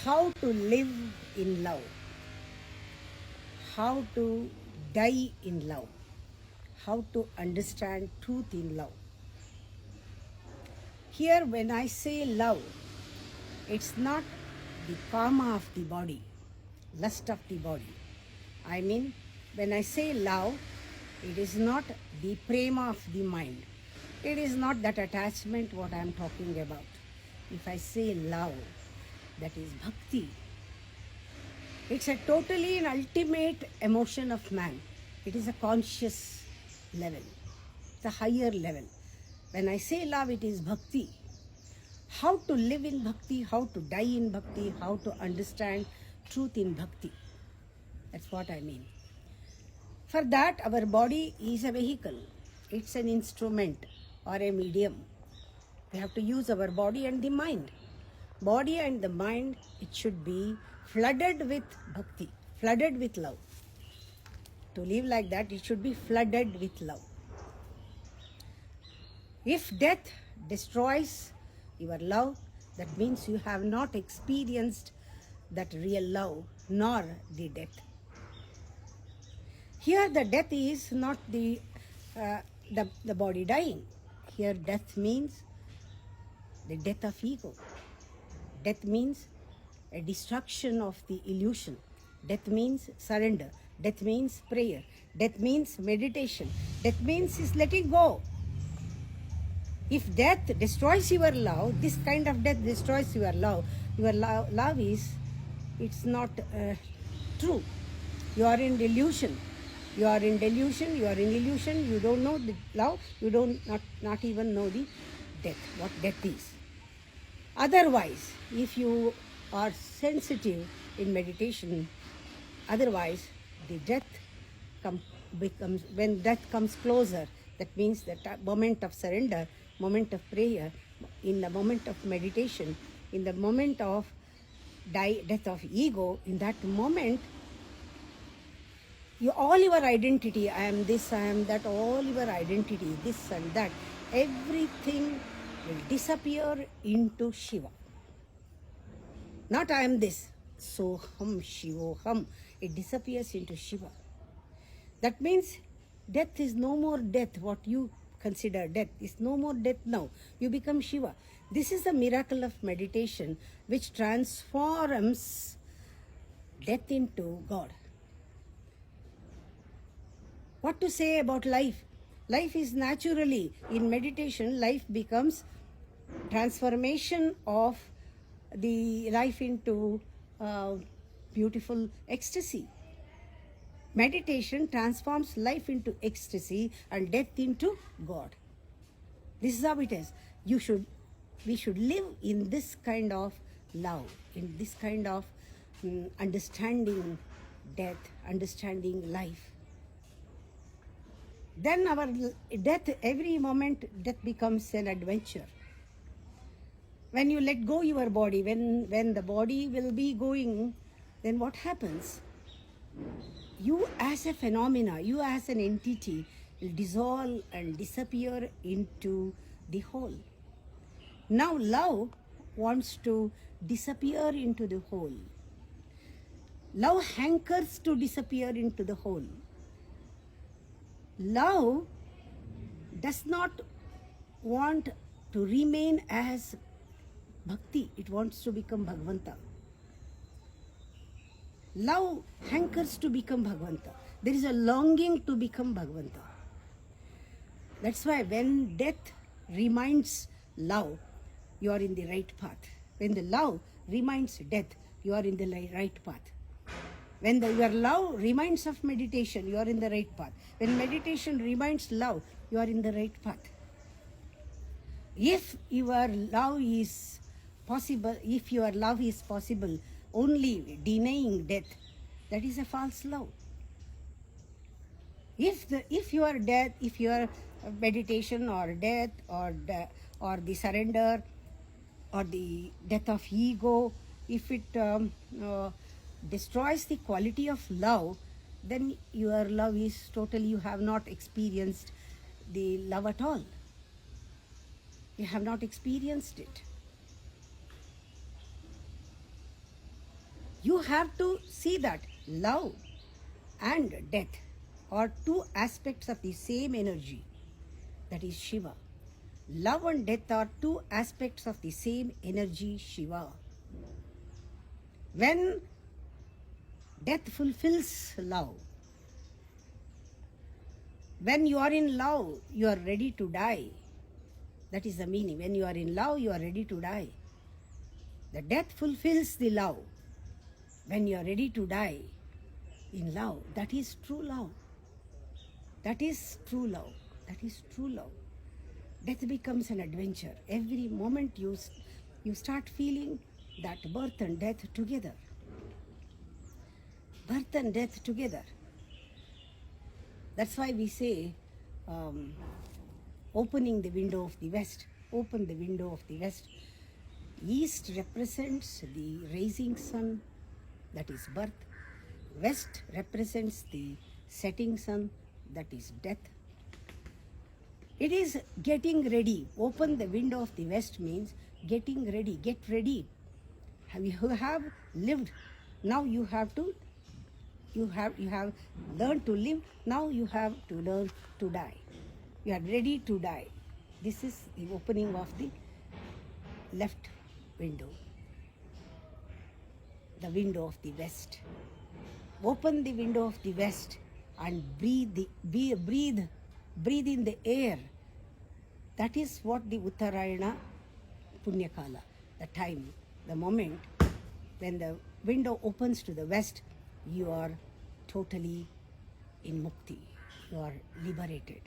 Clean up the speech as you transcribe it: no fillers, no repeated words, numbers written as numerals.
how to live in love, how to die in love, how to understand truth in love. Here, when I say love, it's not the karma of the body, lust of the body. I mean, when I say love, it is not the prema of the mind. It is not that attachment what I am talking about. If I say love, that is bhakti. It's a totally and ultimate emotion of man. It is a conscious level. It's a higher level. When I say love, it is bhakti. How to live in bhakti, how to die in bhakti, how to understand truth in bhakti. That's what I mean. For that, our body is a vehicle. It's an instrument or a medium. We have to use our body and the mind. Body and the mind, it should be flooded with bhakti, flooded with love. To live like that, it should be flooded with love. If death destroys your love, that means you have not experienced that real love nor the death. Here the death is not the body dying. Here death means the death of ego. Death means a destruction of the illusion. Death means surrender. Death means prayer. Death means meditation. Death means is letting go. If death destroys your love, this kind of death destroys your love. Your love is, it's not true. You are in delusion. You are in delusion. You are in illusion. You don't know the love. You don't not even know the death. What death is. Otherwise, if you are sensitive in meditation, otherwise the death becomes, when death comes closer, that means that moment of surrender, moment of prayer, in the moment of meditation, in the moment of death of ego, in that moment, all your identity, I am this, I am that, all your identity, this and that, everything will disappear into Shiva. Not I am this, Soham Shivoham. It disappears into Shiva. That means death is no more death. What you consider death is no more death now. You become Shiva. This is the miracle of meditation which transforms death into God. What to say about life? Life is naturally, in meditation, life becomes transformation of the life into beautiful ecstasy. Meditation transforms life into ecstasy and death into God. This is how it is. We should live in this kind of love, in this kind of understanding death, understanding life. Then our death, every moment, death becomes an adventure. When you let go your body, when the body will be going, then what happens? You as a phenomena, you as an entity will dissolve and disappear into the whole. Now love wants to disappear into the whole. Love hankers to disappear into the whole. Love does not want to remain as bhakti. It wants to become Bhagavanta. Love hankers to become Bhagavanta. There is a longing to become Bhagavanta. That's why when death reminds love, you are in the right path. When the love reminds death, you are in the right path. When your love reminds of meditation, you are in the right path. When meditation reminds love, you are in the right path. If your love is possible, only denying death, that is a false love. If your meditation or death or the surrender or the death of ego, if it destroys the quality of love, then your love is totally, you have not experienced the love at all. You have not experienced it. You have to see that love and death are two aspects of the same energy, that is Shiva. Love and death are two aspects of the same energy, Shiva. When death fulfills love, when you are in love, you are ready to die. That is the meaning. When you are in love, you are ready to die. The death fulfills the love. When you are ready to die in love, that is true love. That is true love. That is true love. Death becomes an adventure. Every moment you start feeling that birth and death together. Birth and death together. That's why we say, opening the window of the west. Open the window of the west. East represents the rising sun, that is birth. West represents the setting sun, that is death. It is getting ready. Open the window of the west means getting ready. Get ready. You have lived. Now you have learned to live. Now you have to learn to die. You are ready to die. This is the opening of the left window, the window of the west. Open the window of the west and breathe in the air. That is what the Uttarayana Punyakala, the time, the moment when the window opens to the west, you are totally in mukti. You are liberated.